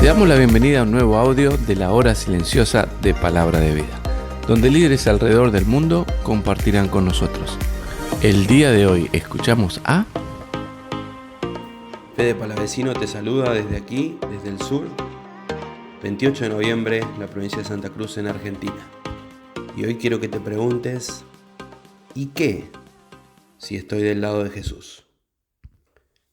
Te damos la bienvenida a un nuevo audio de la hora silenciosa de Palabra de Vida, donde líderes alrededor del mundo compartirán con nosotros. El día de hoy escuchamos a... Fede Palavecino te saluda desde aquí, desde el sur, 28 de noviembre, la provincia de Santa Cruz en Argentina. Y hoy quiero que te preguntes, ¿y qué si estoy del lado de Jesús?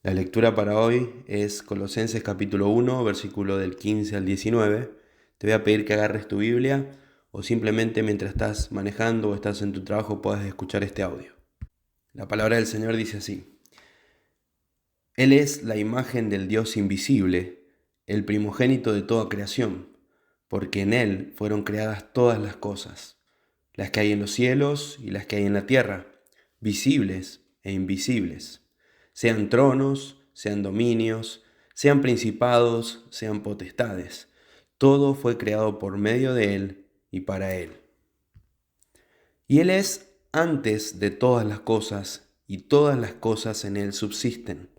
La lectura para hoy es Colosenses capítulo 1, versículo del 15 al 19. Te voy a pedir que agarres tu Biblia o simplemente mientras estás manejando o estás en tu trabajo puedas escuchar este audio. La palabra del Señor dice así: Él es la imagen del Dios invisible, el primogénito de toda creación, porque en Él fueron creadas todas las cosas, las que hay en los cielos y las que hay en la tierra, visibles e invisibles. Sean tronos, sean dominios, sean principados, sean potestades. Todo fue creado por medio de Él y para Él. Y Él es antes de todas las cosas, y todas las cosas en Él subsisten.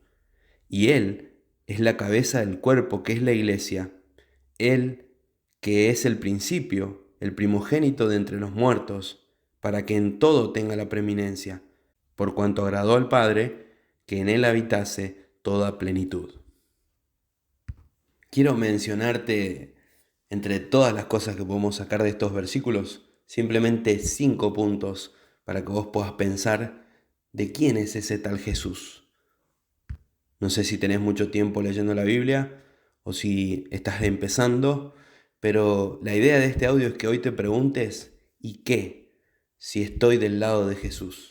Y Él es la cabeza del cuerpo que es la iglesia, Él que es el principio, el primogénito de entre los muertos, para que en todo tenga la preeminencia, por cuanto agradó al Padre que en Él habitase toda plenitud. Quiero mencionarte, entre todas las cosas que podemos sacar de estos versículos, simplemente 5 puntos para que vos puedas pensar de quién es ese tal Jesús. No sé si tenés mucho tiempo leyendo la Biblia o si estás empezando, pero la idea de este audio es que hoy te preguntes, ¿y qué si estoy del lado de Jesús?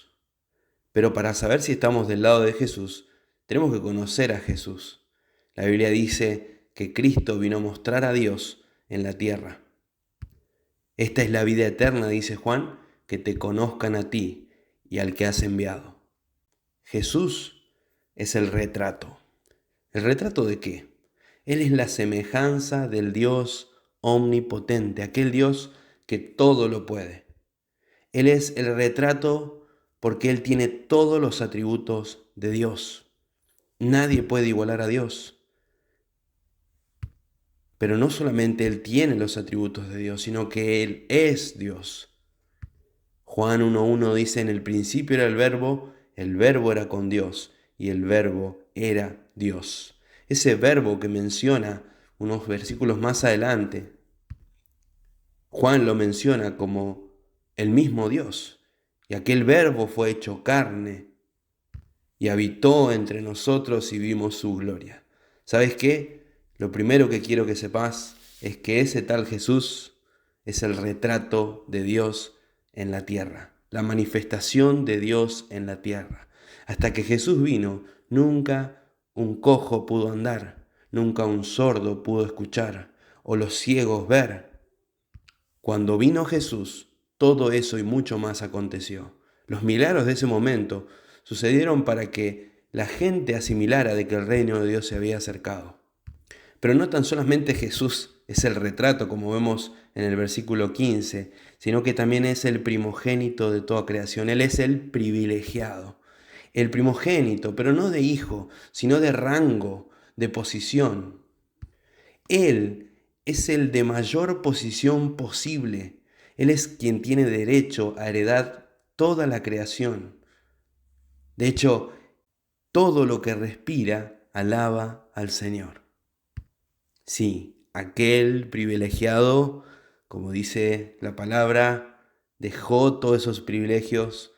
Pero para saber si estamos del lado de Jesús, tenemos que conocer a Jesús. La Biblia dice que Cristo vino a mostrar a Dios en la tierra. Esta es la vida eterna, dice Juan, que te conozcan a ti y al que has enviado. Jesús es el retrato. ¿El retrato de qué? Él es la semejanza del Dios omnipotente, aquel Dios que todo lo puede. Él es el retrato porque Él tiene todos los atributos de Dios. Nadie puede igualar a Dios. Pero no solamente Él tiene los atributos de Dios, sino que Él es Dios. Juan 1.1 dice, en el principio era el verbo era con Dios y el verbo era Dios. Ese verbo que menciona unos versículos más adelante, Juan lo menciona como el mismo Dios. Y aquel verbo fue hecho carne y habitó entre nosotros y vimos su gloria. ¿Sabes qué? Lo primero que quiero que sepas es que ese tal Jesús es el retrato de Dios en la tierra, la manifestación de Dios en la tierra. Hasta que Jesús vino, nunca un cojo pudo andar, nunca un sordo pudo escuchar, o los ciegos ver. Cuando vino Jesús, todo eso y mucho más aconteció. Los milagros de ese momento sucedieron para que la gente asimilara de que el reino de Dios se había acercado. Pero no tan solamente Jesús es el retrato, como vemos en el versículo 15, sino que también es el primogénito de toda creación. Él es el privilegiado. El primogénito, pero no de hijo, sino de rango, de posición. Él es el de mayor posición posible. Él es quien tiene derecho a heredar toda la creación. De hecho, todo lo que respira alaba al Señor. Sí, aquel privilegiado, como dice la palabra, dejó todos esos privilegios,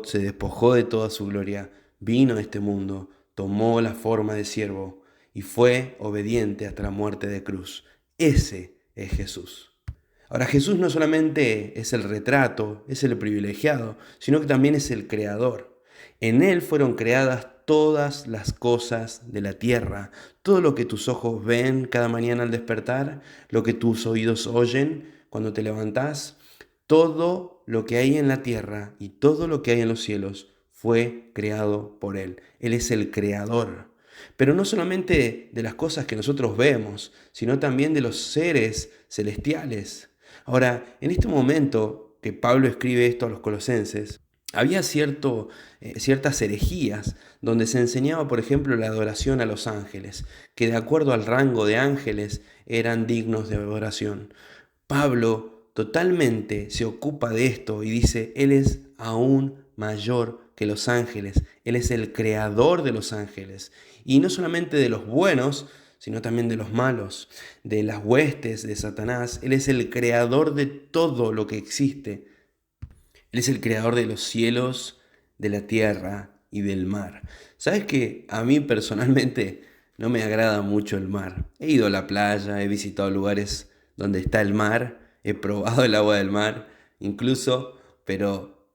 se despojó de toda su gloria, vino a este mundo, tomó la forma de siervo y fue obediente hasta la muerte de cruz. Ese es Jesús. Ahora, Jesús no solamente es el retrato, es el privilegiado, sino que también es el creador. En Él fueron creadas todas las cosas de la tierra, todo lo que tus ojos ven cada mañana al despertar, lo que tus oídos oyen cuando te levantás, todo lo que hay en la tierra y todo lo que hay en los cielos fue creado por Él. Él es el creador. Pero no solamente de las cosas que nosotros vemos, sino también de los seres celestiales. Ahora, en este momento que Pablo escribe esto a los colosenses, Había ciertas herejías donde se enseñaba, por ejemplo, la adoración a los ángeles, que de acuerdo al rango de ángeles eran dignos de adoración. Pablo totalmente se ocupa de esto y dice, Él es aún mayor que los ángeles, Él es el creador de los ángeles, y no solamente de los buenos, sino también de los malos, de las huestes de Satanás. Él es el creador de todo lo que existe. Él es el creador de los cielos, de la tierra y del mar. ¿Sabes que a mí personalmente no me agrada mucho el mar? He ido a la playa, he visitado lugares donde está el mar, he probado el agua del mar, incluso, pero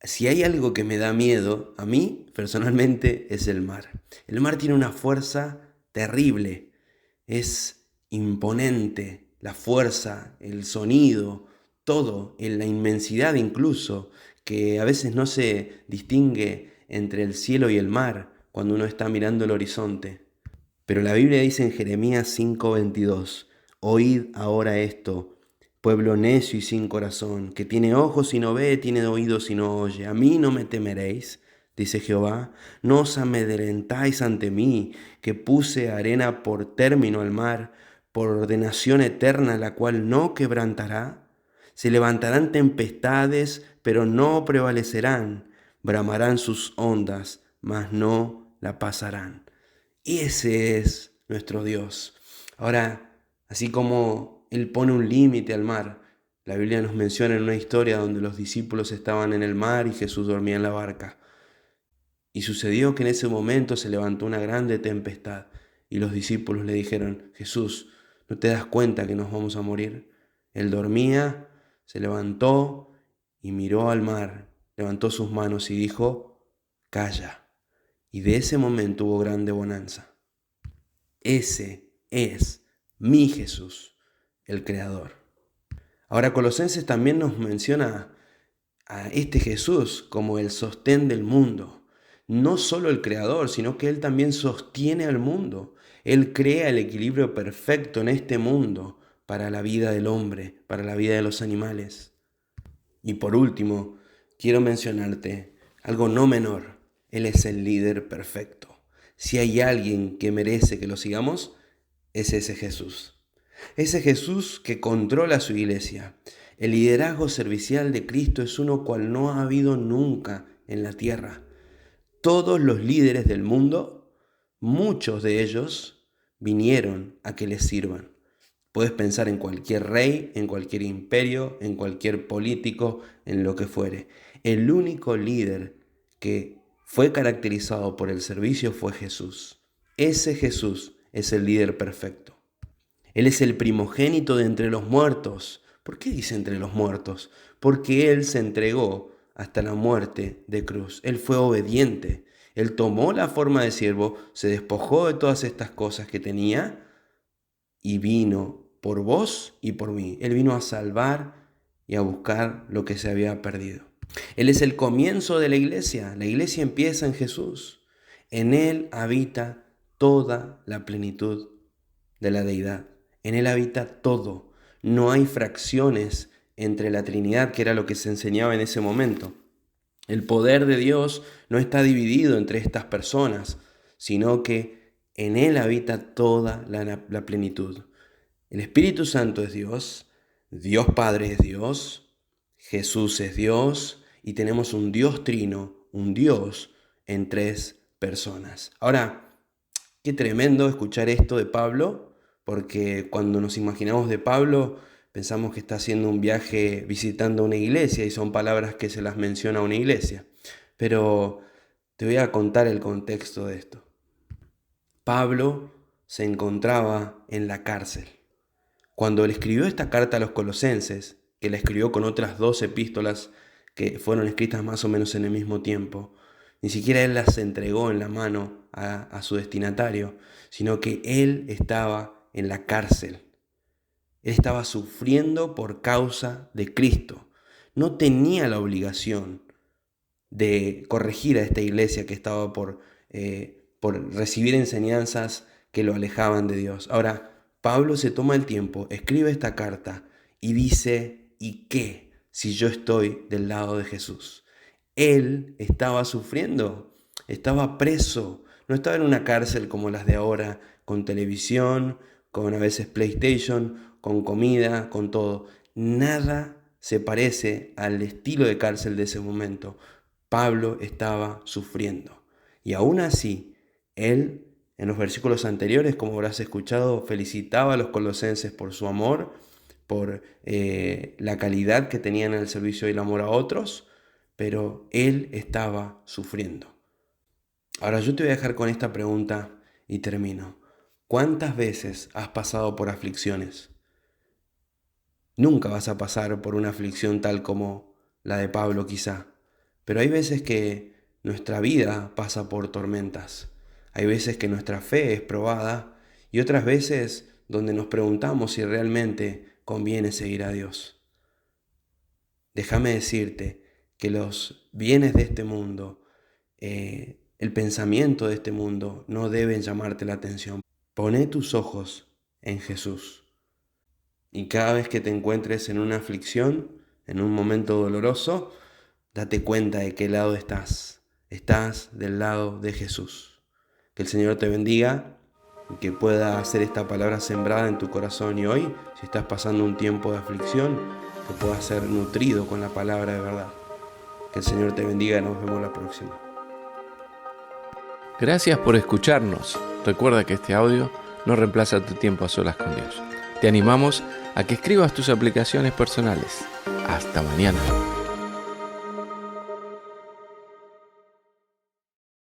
si hay algo que me da miedo, a mí personalmente es el mar. El mar tiene una fuerza terrible, es imponente, la fuerza, el sonido, todo, en la inmensidad incluso, que a veces no se distingue entre el cielo y el mar cuando uno está mirando el horizonte. Pero la Biblia dice en Jeremías 5:22, oíd ahora esto, pueblo necio y sin corazón, que tiene ojos y no ve, tiene oídos y no oye. A mí no me temeréis, dice Jehová, no os amedrentáis ante mí, que puse arena por término al mar, por ordenación eterna, la cual no quebrantará. Se levantarán tempestades, pero no prevalecerán. Bramarán sus ondas, mas no la pasarán. Y ese es nuestro Dios. Ahora, así como Él pone un límite al mar, la Biblia nos menciona en una historia donde los discípulos estaban en el mar y Jesús dormía en la barca. Y sucedió que en ese momento se levantó una grande tempestad y los discípulos le dijeron, Jesús, ¿no te das cuenta que nos vamos a morir? Él dormía, se levantó y miró al mar, levantó sus manos y dijo, calla. Y de ese momento hubo grande bonanza. Ese es mi Jesús, el Creador. Ahora Colosenses también nos menciona a este Jesús como el sostén del mundo. No solo el Creador, sino que Él también sostiene al mundo. Él crea el equilibrio perfecto en este mundo para la vida del hombre, para la vida de los animales. Y por último, quiero mencionarte algo no menor. Él es el líder perfecto. Si hay alguien que merece que lo sigamos, es ese Jesús. Ese Jesús que controla su iglesia. El liderazgo servicial de Cristo es uno cual no ha habido nunca en la tierra. Todos los líderes del mundo, muchos de ellos, vinieron a que les sirvan. Puedes pensar en cualquier rey, en cualquier imperio, en cualquier político, en lo que fuere. El único líder que fue caracterizado por el servicio fue Jesús. Ese Jesús es el líder perfecto. Él es el primogénito de entre los muertos. ¿Por qué dice entre los muertos? Porque Él se entregó hasta la muerte de cruz. Él fue obediente. Él tomó la forma de siervo, se despojó de todas estas cosas que tenía y vino por vos y por mí. Él vino a salvar y a buscar lo que se había perdido. Él es el comienzo de la iglesia. La iglesia empieza en Jesús. En Él habita toda la plenitud de la deidad. En Él habita todo. No hay fracciones entre la Trinidad, que era lo que se enseñaba en ese momento. El poder de Dios no está dividido entre estas personas, sino que en Él habita toda la plenitud. El Espíritu Santo es Dios, Dios Padre es Dios, Jesús es Dios y tenemos un Dios trino, un Dios en tres personas. Ahora, qué tremendo escuchar esto de Pablo, porque cuando nos imaginamos de Pablo pensamos que está haciendo un viaje visitando una iglesia y son palabras que se las menciona a una iglesia. Pero te voy a contar el contexto de esto. Pablo se encontraba en la cárcel. Cuando él escribió esta carta a los colosenses, que la escribió con otras 2 epístolas que fueron escritas más o menos en el mismo tiempo, ni siquiera él las entregó en la mano a su destinatario, sino que él estaba en la cárcel. Él estaba sufriendo por causa de Cristo. No tenía la obligación de corregir a esta iglesia que estaba por recibir enseñanzas que lo alejaban de Dios. Ahora, Pablo se toma el tiempo, escribe esta carta y dice, ¿y qué si yo estoy del lado de Jesús? Él estaba sufriendo, estaba preso, no estaba en una cárcel como las de ahora, con televisión, con a veces PlayStation, con comida, con todo. Nada se parece al estilo de cárcel de ese momento. Pablo estaba sufriendo. Y aún así, él, en los versículos anteriores, como habrás escuchado, felicitaba a los colosenses por su amor, por la calidad que tenían en el servicio y el amor a otros, pero él estaba sufriendo. Ahora yo te voy a dejar con esta pregunta y termino. ¿Cuántas veces has pasado por aflicciones? Nunca vas a pasar por una aflicción tal como la de Pablo quizá, pero hay veces que nuestra vida pasa por tormentas. Hay veces que nuestra fe es probada y otras veces donde nos preguntamos si realmente conviene seguir a Dios. Déjame decirte que los bienes de este mundo, el pensamiento de este mundo no deben llamarte la atención. Poné tus ojos en Jesús. Y cada vez que te encuentres en una aflicción, en un momento doloroso, date cuenta de qué lado estás. Estás del lado de Jesús. Que el Señor te bendiga y que pueda hacer esta palabra sembrada en tu corazón. Y hoy, si estás pasando un tiempo de aflicción, que puedas ser nutrido con la palabra de verdad. Que el Señor te bendiga y nos vemos la próxima. Gracias por escucharnos. Recuerda que este audio no reemplaza tu tiempo a solas con Dios. Te animamos a que escribas tus aplicaciones personales. Hasta mañana.